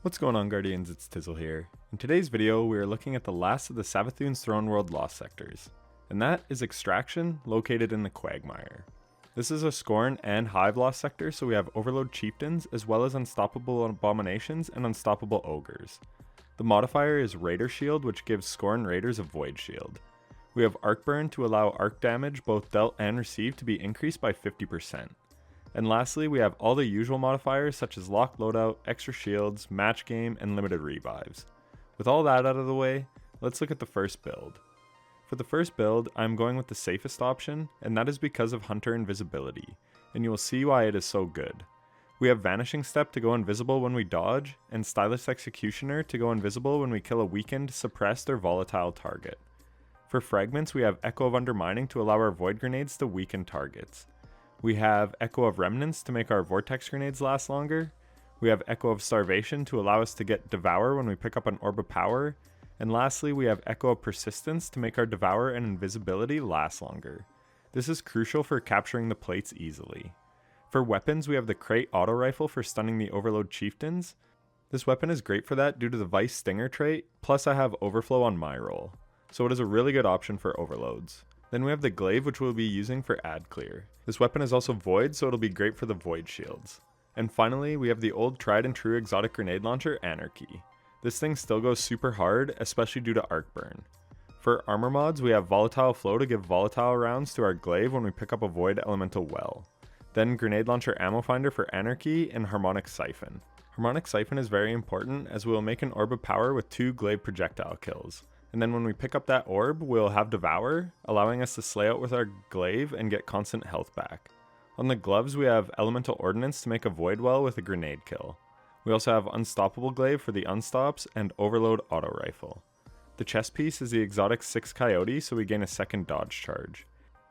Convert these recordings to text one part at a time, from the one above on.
What's going on, Guardians? It's Tizzle here. In today's video, we are looking at the last of the Savathûn's Throne World Lost sectors, and that is Extraction, located in the Quagmire. This is a Scorn and Hive Lost sector, so we have Overload Chieftains, as well as Unstoppable Abominations and Unstoppable Ogres. The modifier is Raider Shield, which gives Scorn Raiders a Void Shield. We have Arc Burn to allow arc damage, both dealt and received, to be increased by 50%. And lastly, we have all the usual modifiers such as lock loadout, extra shields, match game, and limited revives. With all that out of the way, let's look at the first build. For the first build, I'm going with the safest option, and that is because of Hunter Invisibility, and you will see why it is so good. We have Vanishing Step to go invisible when we dodge, and Stylish Executioner to go invisible when we kill a weakened, suppressed, or volatile target. For fragments, we have Echo of Undermining to allow our Void Grenades to weaken targets. We have Echo of Remnants to make our Vortex Grenades last longer. We have Echo of Starvation to allow us to get Devour when we pick up an Orb of Power. And lastly, we have Echo of Persistence to make our Devour and Invisibility last longer. This is crucial for capturing the plates easily. For weapons, we have the Crate Auto Rifle for stunning the Overload Chieftains. This weapon is great for that due to the Vice Stinger trait, plus I have Overflow on my roll, so it is a really good option for overloads. Then we have the Glaive, which we'll be using for ad clear. This weapon is also void, so it'll be great for the void shields. And finally, we have the old tried and true exotic grenade launcher, Anarchy. This thing still goes super hard, especially due to arc burn. For armor mods, we have Volatile Flow to give volatile rounds to our Glaive when we pick up a void elemental well. Then Grenade Launcher Ammo Finder for Anarchy, and Harmonic Siphon. Harmonic Siphon is very important, as we will make an Orb of Power with 2 Glaive projectile kills. And then when we pick up that orb, we'll have Devour, allowing us to slay out with our Glaive and get constant health back. On the gloves, we have Elemental Ordnance to make a Void Well with a grenade kill. We also have Unstoppable Glaive for the unstops and Overload Auto Rifle. The chest piece is the exotic 6 Coyote, so we gain a second dodge charge.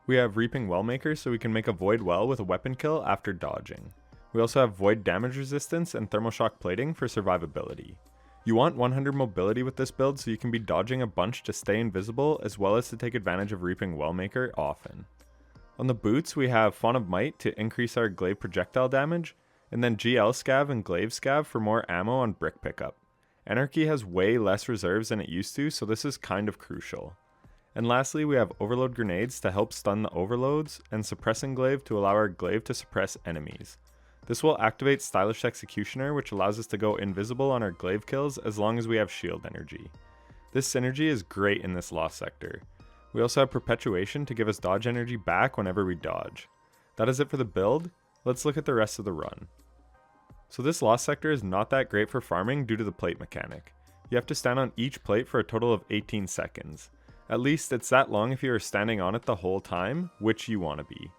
We have Reaping Wellmaker, so we can make a Void Well with a weapon kill after dodging. We also have Void Damage Resistance and Thermoshock Plating for survivability. You want 100 mobility with this build so you can be dodging a bunch to stay invisible, as well as to take advantage of Reaping Wellmaker often. On the boots, we have Fawn of Might to increase our Glaive projectile damage, and then GL Scav and Glaive Scav for more ammo on brick pickup. Anarchy has way less reserves than it used to, so this is kind of crucial. And lastly, we have Overload Grenades to help stun the overloads, and Suppressing Glaive to allow our Glaive to suppress enemies. This will activate Stylish Executioner, which allows us to go invisible on our Glaive kills as long as we have shield energy. This synergy is great in this Lost sector. We also have Perpetuation to give us dodge energy back whenever we dodge. That is it for the build. Let's look at the rest of the run. So this Lost sector is not that great for farming due to the plate mechanic. You have to stand on each plate for a total of 18 seconds. At least it's that long if you are standing on it the whole time, which you want to be.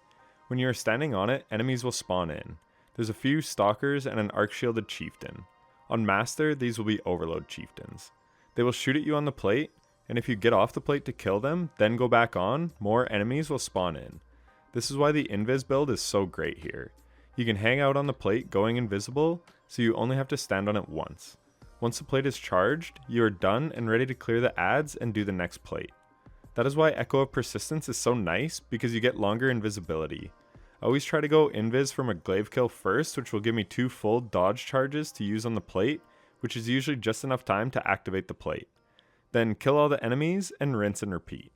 When you are standing on it, enemies will spawn in. There's a few Stalkers and an Arc-Shielded Chieftain. On Master, these will be Overload Chieftains. They will shoot at you on the plate, and if you get off the plate to kill them, then go back on, more enemies will spawn in. This is why the Invis build is so great here. You can hang out on the plate going invisible, so you only have to stand on it once. Once the plate is charged, you are done and ready to clear the ads and do the next plate. That is why Echo of Persistence is so nice, because you get longer invisibility. I always try to go invis from a Glaive kill first, which will give me 2 full dodge charges to use on the plate, which is usually just enough time to activate the plate. Then kill all the enemies and rinse and repeat.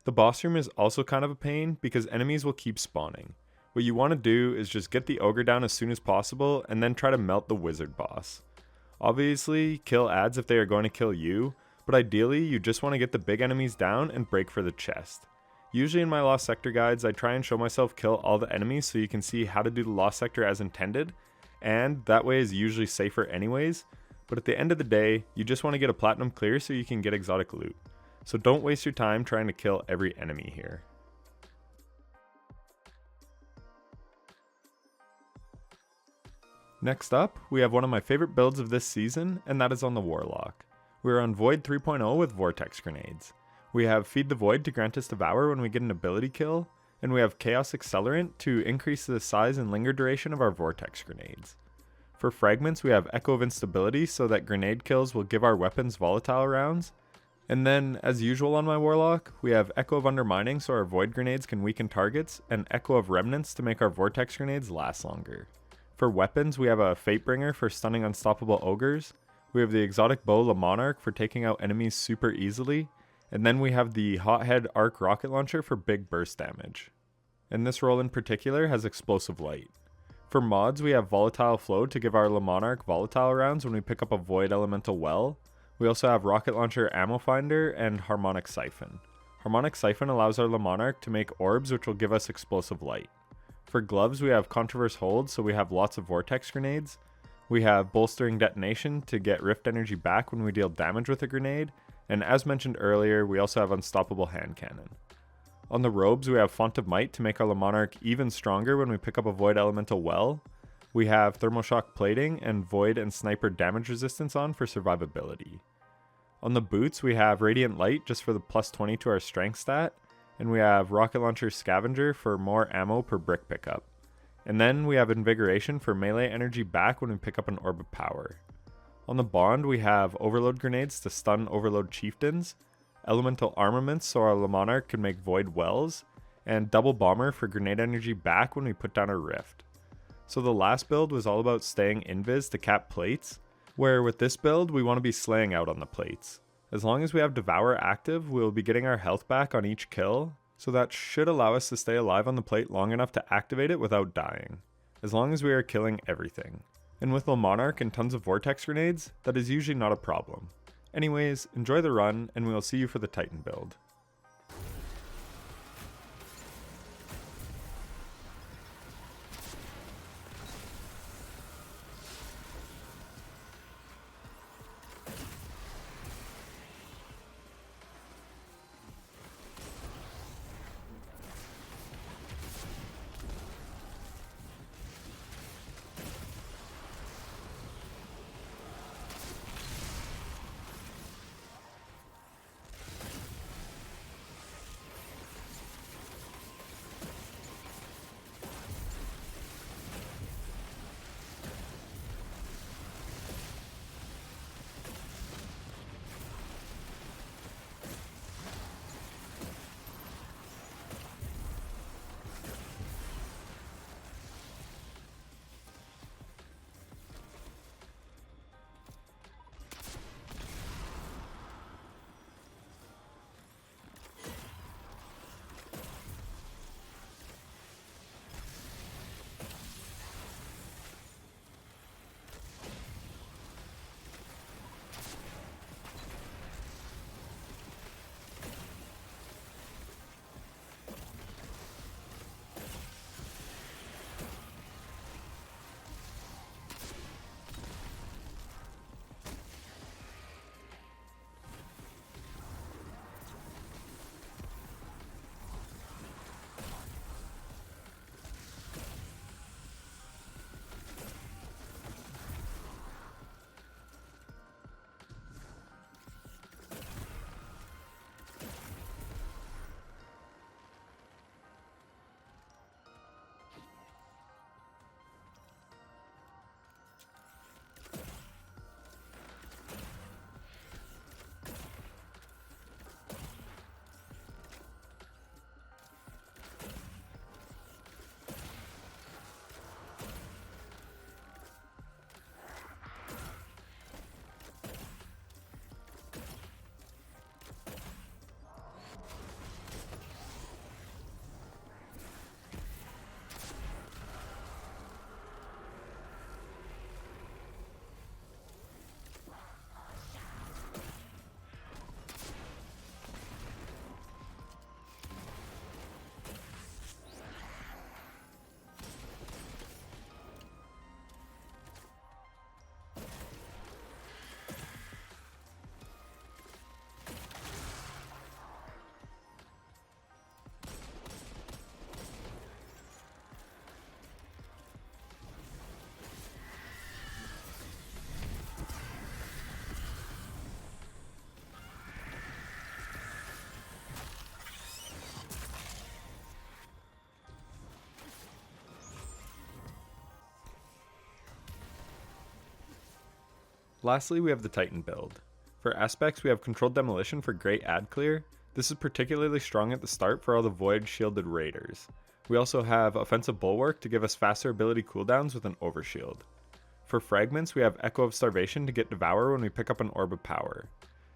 The boss room is also kind of a pain because enemies will keep spawning. What you want to do is just get the ogre down as soon as possible and then try to melt the wizard boss. Obviously, kill adds if they are going to kill you, but ideally you just want to get the big enemies down and break for the chest. Usually in my Lost Sector guides, I try and show myself kill all the enemies so you can see how to do the Lost Sector as intended, and that way is usually safer anyways, but at the end of the day, you just want to get a platinum clear so you can get exotic loot. So don't waste your time trying to kill every enemy here. Next up, we have one of my favorite builds of this season, and that is on the Warlock. We are on Void 3.0 with Vortex Grenades. We have Feed the Void to grant us Devour when we get an ability kill, and we have Chaos Accelerant to increase the size and linger duration of our Vortex Grenades. For Fragments, we have Echo of Instability so that grenade kills will give our weapons volatile rounds, and then, as usual on my Warlock, we have Echo of Undermining so our Void Grenades can weaken targets, and Echo of Remnants to make our Vortex Grenades last longer. For weapons, we have a Fatebringer for stunning unstoppable ogres, we have the exotic bow Le Monarch for taking out enemies super easily, and then we have the Hothead Arc Rocket Launcher for big burst damage. And this role in particular has Explosive Light. For mods, we have Volatile Flow to give our Le Monarch volatile rounds when we pick up a Void Elemental Well. We also have Rocket Launcher Ammo Finder and Harmonic Siphon. Harmonic Siphon allows our Le Monarch to make orbs which will give us Explosive Light. For gloves, we have Controverse Hold, so we have lots of Vortex Grenades. We have Bolstering Detonation to get Rift Energy back when we deal damage with a grenade, and as mentioned earlier, we also have Unstoppable Hand Cannon. On the robes, we have Font of Might to make our Le Monarch even stronger when we pick up a Void Elemental Well. We have Thermal Shock Plating and Void and Sniper damage resistance on for survivability. On the boots, we have Radiant Light just for the plus 20 to our strength stat, and we have Rocket Launcher Scavenger for more ammo per brick pickup. And then we have Invigoration for melee energy back when we pick up an Orb of Power. On the Bond, we have Overload Grenades to stun Overload Chieftains, Elemental Armaments so our Le Monarch can make Void Wells, and Double Bomber for grenade energy back when we put down a Rift. So the last build was all about staying invis to cap plates, where with this build we want to be slaying out on the plates. As long as we have Devour active, we will be getting our health back on each kill, so that should allow us to stay alive on the plate long enough to activate it without dying, as long as we are killing everything. And with Le Monarch and tons of Vortex Grenades, that is usually not a problem. Anyways, enjoy the run, and we will see you for the Titan build. Lastly, we have the Titan build. For aspects, we have Controlled Demolition for great ad clear. This is particularly strong at the start for all the void shielded raiders. We also have Offensive Bulwark to give us faster ability cooldowns with an overshield. For fragments, we have Echo of Starvation to get Devour when we pick up an Orb of Power,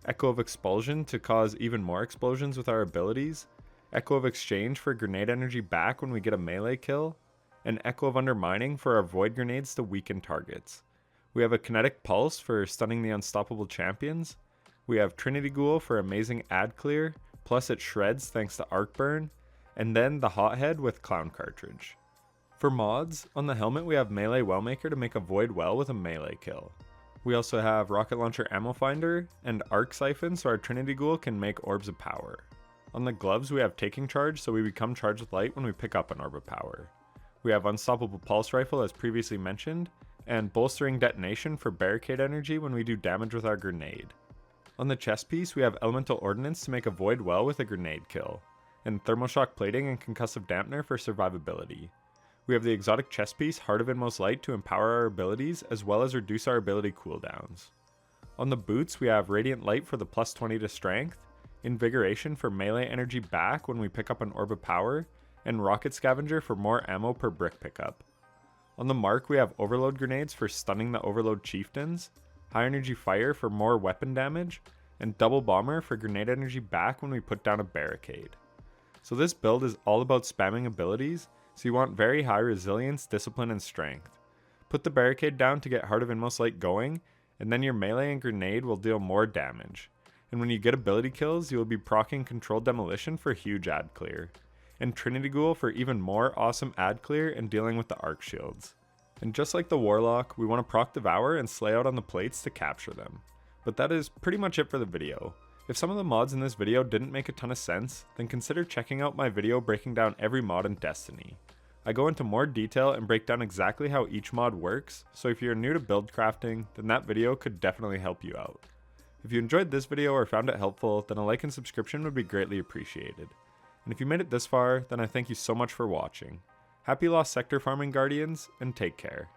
Echo of Expulsion to cause even more explosions with our abilities, Echo of Exchange for grenade energy back when we get a melee kill, and Echo of Undermining for our void grenades to weaken targets. We have a Kinetic Pulse for stunning the unstoppable champions. We have Trinity Ghoul for amazing ad clear, plus it shreds thanks to Arc Burn, and then the Hothead with Clown Cartridge. For mods, on the helmet we have Melee Wellmaker to make a Void Well with a melee kill. We also have Rocket Launcher Ammo Finder and Arc Siphon so our Trinity Ghoul can make Orbs of Power. On the gloves we have Taking Charge so we become charged with light when we pick up an Orb of Power. We have Unstoppable Pulse Rifle as previously mentioned, and Bolstering Detonation for barricade energy when we do damage with our grenade. On the chest piece we have Elemental Ordnance to make a Void Well with a grenade kill, and Thermoshock Plating and Concussive Dampener for survivability. We have the exotic chest piece Heart of Inmost Light to empower our abilities as well as reduce our ability cooldowns. On the boots we have Radiant Light for the plus 20 to strength, Invigoration for melee energy back when we pick up an Orb of Power, and Rocket Scavenger for more ammo per brick pickup. On the mark we have Overload Grenades for stunning the Overload Chieftains, High Energy Fire for more weapon damage, and Double Bomber for grenade energy back when we put down a barricade. So this build is all about spamming abilities, so you want very high resilience, discipline, and strength. Put the barricade down to get Heart of Inmost Light going, and then your melee and grenade will deal more damage. And when you get ability kills, you will be proccing Controlled Demolition for huge ad clear, and Trinity Ghoul for even more awesome ad clear and dealing with the arc shields. And just like the Warlock, we want to proc Devour and slay out on the plates to capture them. But that is pretty much it for the video. If some of the mods in this video didn't make a ton of sense, then consider checking out my video breaking down every mod in Destiny. I go into more detail and break down exactly how each mod works, so if you're new to build crafting, then that video could definitely help you out. If you enjoyed this video or found it helpful, then a like and subscription would be greatly appreciated. And if you made it this far, then I thank you so much for watching. Happy Lost Sector farming, Guardians, and take care.